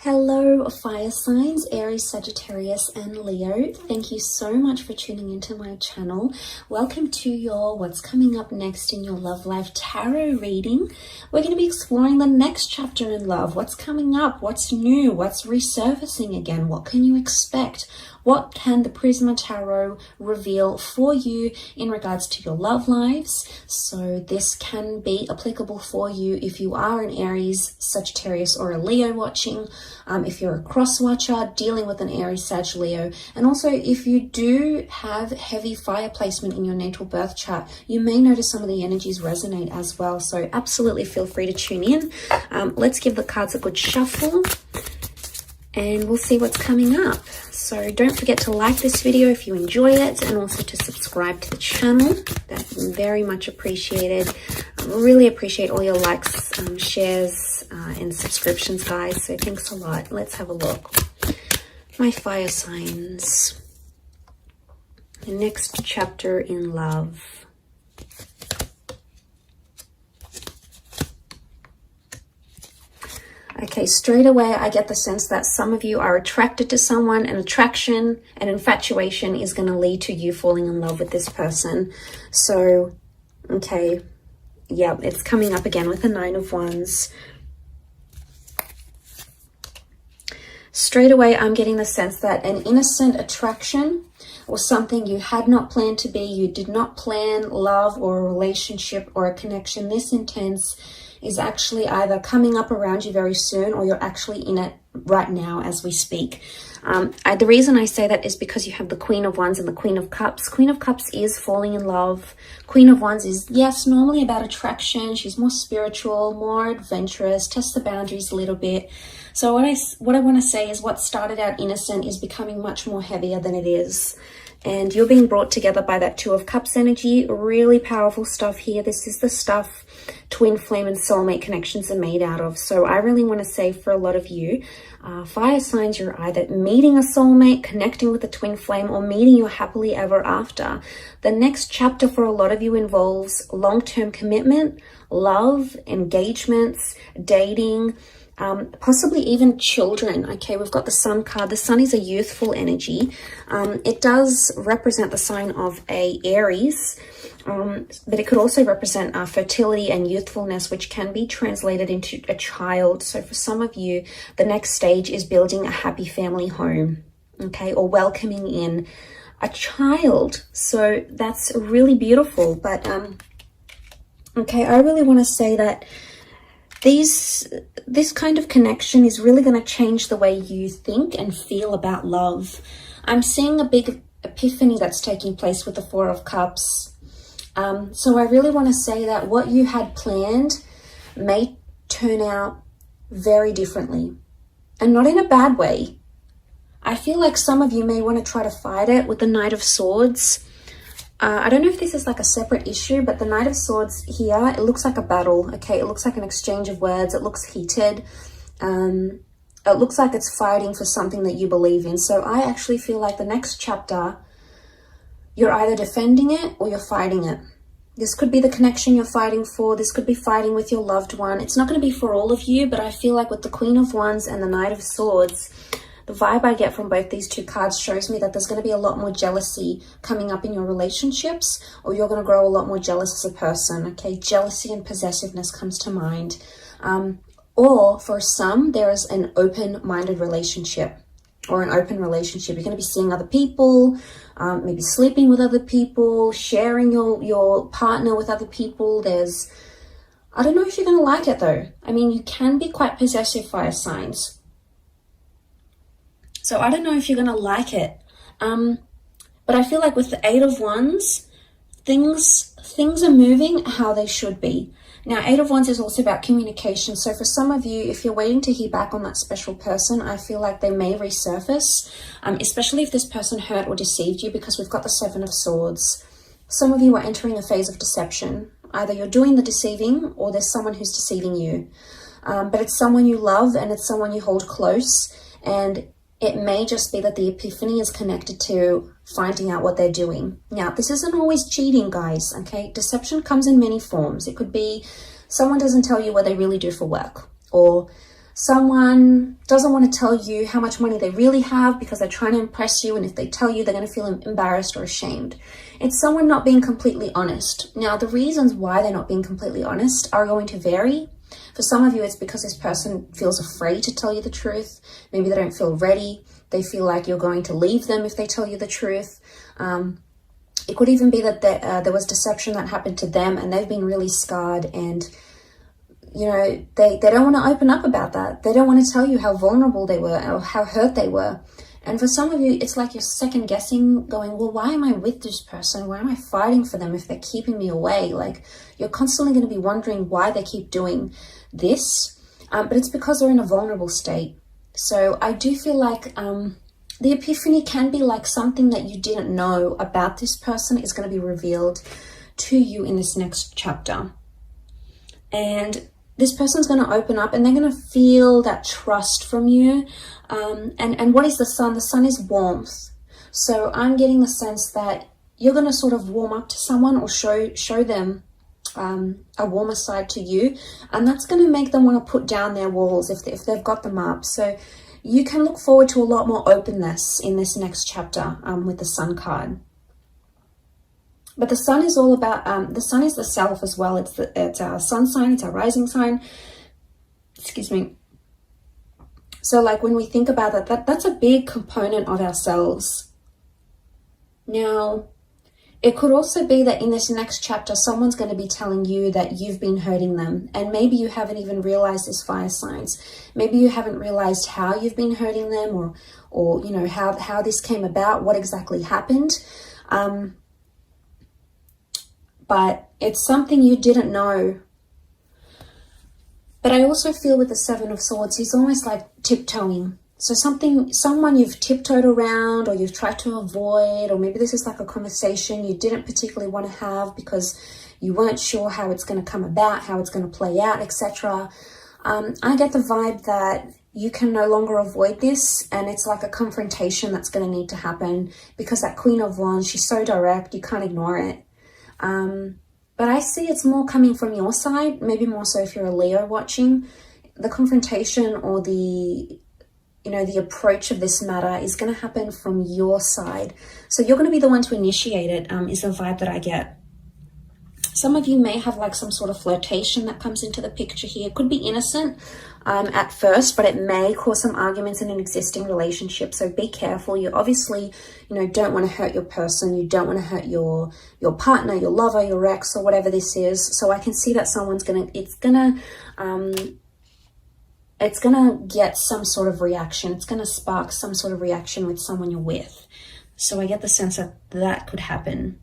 Hello, fire signs, Aries, Sagittarius, and Leo. Thank you so much for tuning into my channel. Welcome to your What's Coming Up Next in Your Love Life Tarot reading. We're going to be exploring the next chapter in love. What's coming up? What's new? What's resurfacing again? What can you expect? What can the Prisma Tarot reveal for you in regards to your love lives? So this can be applicable for you if you are an Aries, Sagittarius, or a Leo watching. If you're a cross watcher dealing with an Aries, Sag, Leo. And also if you do have heavy fire placement in your natal birth chart, you may notice some of the energies resonate as well. So absolutely feel free to tune in. Let's give the cards a good shuffle and we'll see what's coming up. So don't forget to like this video if you enjoy it, and also to subscribe to the channel. That's very much appreciated. I really appreciate all your likes, shares, and subscriptions, guys. So thanks a lot. Let's have a look. My fire signs. The next chapter in love. Okay, straight away I get the sense that some of you are attracted to someone, and attraction and infatuation is going to lead to you falling in love with this person. So, okay, yeah, it's coming up again with the Nine of Wands. Straight away I'm getting the sense that an innocent attraction or something you had not planned to be, you did not plan love or a relationship or a connection this intense, is actually either coming up around you very soon, or you're actually in it right now as we speak. The reason I say that is because you have the Queen of Wands and the Queen of Cups. Queen of Cups is falling in love. Queen of Wands is, yes, normally about attraction. She's more spiritual, more adventurous, tests the boundaries a little bit. So what I want to say is what started out innocent is becoming much more heavier than it is. And you're being brought together by that Two of Cups energy. Really powerful stuff here. This is the stuff twin flame and soulmate connections are made out of. So I really want to say for a lot of you, fire signs, you're either meeting a soulmate, connecting with a twin flame, or meeting your happily ever after. The next chapter for a lot of you involves long-term commitment, love, engagements, dating, possibly even children. Okay, we've got the Sun card. The Sun is a youthful energy. It does represent the sign of a Aries, but it could also represent fertility and youthfulness, which can be translated into a child. So for some of you, the next stage is building a happy family home, okay, or welcoming in a child. So that's really beautiful. But okay, I really want to say that this kind of connection is really going to change the way you think and feel about love. I'm seeing a big epiphany that's taking place with the Four of Cups. So I really want to say that what you had planned may turn out very differently, and not in a bad way. I feel like some of you may want to try to fight it with the Knight of Swords. I don't know if this is like a separate issue, but the Knight of Swords here, it looks like a battle, okay? It looks like an exchange of words. It looks heated. It looks like it's fighting for something that you believe in. So I actually feel like the next chapter, you're either defending it or you're fighting it. This could be the connection you're fighting for. This could be fighting with your loved one. It's not going to be for all of you, but I feel like with the Queen of Wands and the Knight of Swords, the vibe I get from both these two cards shows me that there's going to be a lot more jealousy coming up in your relationships, or you're going to grow a lot more jealous as a person, okay? Jealousy and possessiveness comes to mind. Or for some, there is an open-minded relationship or an open relationship. You're going to be seeing other people, maybe sleeping with other people, sharing your partner with other people. I don't know if you're going to like it though. I mean, you can be quite possessive, fire signs. So I don't know if you're going to like it. But I feel like with the Eight of Wands, things are moving how they should be. Now, Eight of Wands is also about communication. So for some of you, if you're waiting to hear back on that special person, I feel like they may resurface, especially if this person hurt or deceived you, because we've got the Seven of Swords. Some of you are entering a phase of deception. Either you're doing the deceiving or there's someone who's deceiving you. But it's someone you love and it's someone you hold close, and it may just be that the epiphany is connected to finding out what they're doing. Now, this isn't always cheating, guys, okay? Deception comes in many forms. It could be someone doesn't tell you what they really do for work, or Someone doesn't want to tell you how much money they really have because they're trying to impress you, and if they tell you, they're going to feel embarrassed or ashamed. It's someone not being completely honest. Now, the reasons why they're not being completely honest are going to vary. For some of you, it's because this person feels afraid to tell you the truth. Maybe they don't feel ready. They feel like you're going to leave them if they tell you the truth. It could even be that there was deception that happened to them and they've been really scarred, and you know, they don't want to open up about that. They don't want to tell you how vulnerable they were or how hurt they were. And for some of you, it's like you're second guessing, going, well, why am I with this person? Why am I fighting for them if they're keeping me away? Like, you're constantly going to be wondering why they keep doing this. But it's because they're in a vulnerable state. So I do feel like the epiphany can be like something that you didn't know about this person is going to be revealed to you in this next chapter. And this person's going to open up and they're going to feel that trust from you. And what is the sun? The sun is warmth. So I'm getting the sense that you're going to sort of warm up to someone or show them a warmer side to you. And that's going to make them want to put down their walls if they've got them up. So you can look forward to a lot more openness in this next chapter with the sun card. But the sun is all about, the sun is the self as well. It's our sun sign, it's our rising sign. Excuse me. So like when we think about that's a big component of ourselves. Now, it could also be that in this next chapter, someone's going to be telling you that you've been hurting them. And maybe you haven't even realized this, fire signs. Maybe you haven't realized how you've been hurting them or you know, how this came about, what exactly happened. But it's something you didn't know. But I also feel with the Seven of Swords, he's almost like tiptoeing. So someone you've tiptoed around or you've tried to avoid, or maybe this is like a conversation you didn't particularly want to have because you weren't sure how it's going to come about, how it's going to play out, etc. I get the vibe that you can no longer avoid this, and it's like a confrontation that's going to need to happen because that Queen of Wands, she's so direct, you can't ignore it. But I see it's more coming from your side, maybe more so if you're a Leo watching. The confrontation or the approach of this matter is going to happen from your side. So you're going to be the one to initiate it, is the vibe that I get. Some of you may have like some sort of flirtation that comes into the picture here. It could be innocent at first, but it may cause some arguments in an existing relationship. So be careful. You obviously, don't want to hurt your person. You don't want to hurt your partner, your lover, your ex, or whatever this is. So I can see that someone's it's gonna get some sort of reaction. It's gonna spark some sort of reaction with someone you're with. So I get the sense that that could happen.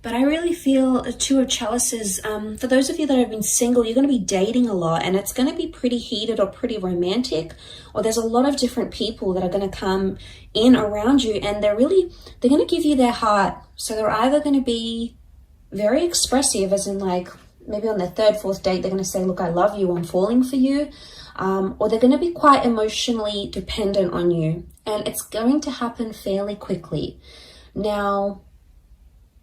But I really feel a Two of Chalices. For those of you that have been single, you're going to be dating a lot, and it's going to be pretty heated or pretty romantic, or there's a lot of different people that are going to come in around you, and they're going to give you their heart. So they're either going to be very expressive, as in like maybe on their third, fourth date, they're going to say, look, I love you, I'm falling for you. Or they're going to be quite emotionally dependent on you, and it's going to happen fairly quickly. Now,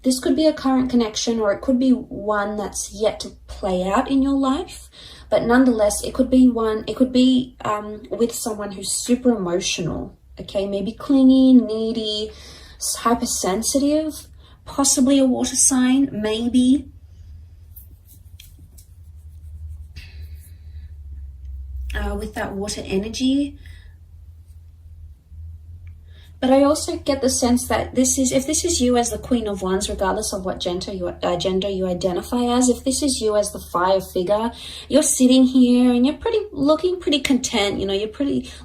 this could be a current connection, or it could be one that's yet to play out in your life, but nonetheless, it could be with someone who's super emotional, okay? Maybe clingy, needy, hypersensitive, possibly a water sign, maybe. With that water energy. But I also get the sense that if this is you as the Queen of Wands, regardless of what gender you identify as, if this is you as the fire figure, you're sitting here and you're looking pretty content, you're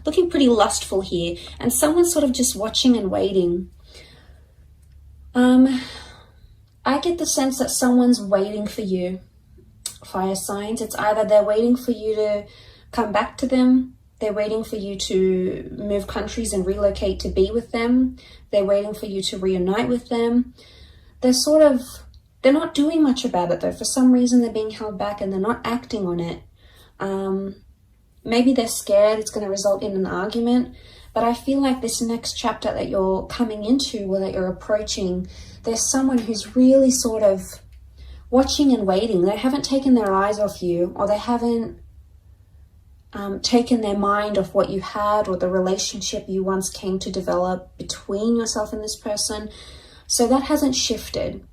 looking pretty lustful here, and someone's sort of just watching and waiting. I get the sense that someone's waiting for you, fire signs. It's either they're waiting for you to come back to them, they're waiting for you to move countries and relocate to be with them, they're waiting for you to reunite with them. They're not doing much about it though. For some reason they're being held back and they're not acting on it. Maybe they're scared it's going to result in an argument, But I feel like this next chapter that you're coming into, or that you're approaching, there's someone who's really sort of watching and waiting. They haven't taken their eyes off you, or they haven't taken their mind off what you had, or the relationship you once came to develop between yourself and this person. So that hasn't shifted.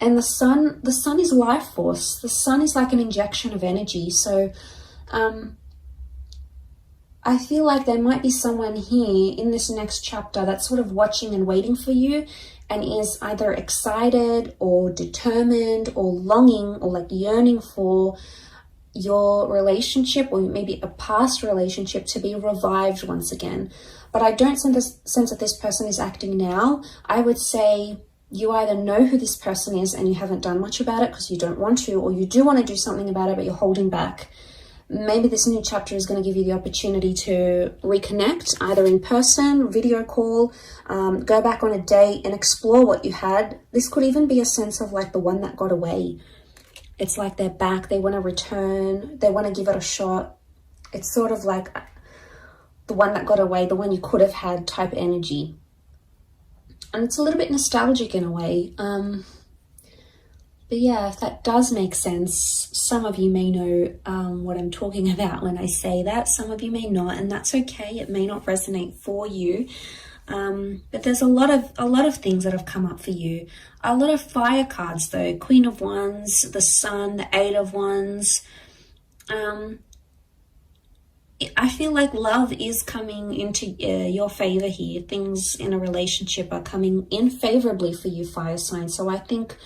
And the sun is life force. The sun is like an injection of energy. So I feel like there might be someone here in this next chapter that's sort of watching and waiting for you, and is either excited or determined or longing or like yearning for your relationship, or maybe a past relationship, to be revived once again. But I don't sense that this person is acting now. I would say you either know who this person is and you haven't done much about it because you don't want to, or you do want to do something about it but you're holding back. Maybe this new chapter is going to give you the opportunity to reconnect, either in person, video call, go back on a date and explore what you had. This could even be a sense of like the one that got away. It's like they're back, they want to return, they want to give it a shot. It's sort of like the one that got away, the one you could have had type energy. And it's a little bit nostalgic in a way. But yeah, if that does make sense, some of you may know what I'm talking about when I say that. Some of you may not, and that's okay. It may not resonate for you. But there's a lot of things that have come up for you. A lot of fire cards though. Queen of Wands, the Sun, the Eight of Wands. I feel like love is coming into your favor here. Things in a relationship are coming in favorably for you, fire sign. So I think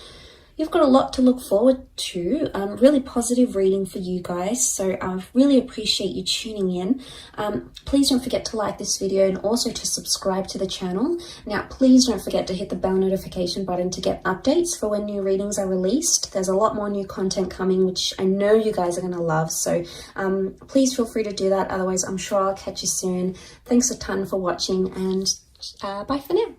you've got a lot to look forward to. Really positive reading for you guys. So I really appreciate you tuning in. Please don't forget to like this video and also to subscribe to the channel. Now, please don't forget to hit the bell notification button to get updates for when new readings are released. There's a lot more new content coming, which I know you guys are going to love. So please feel free to do that. Otherwise, I'm sure I'll catch you soon. Thanks a ton for watching, and bye for now.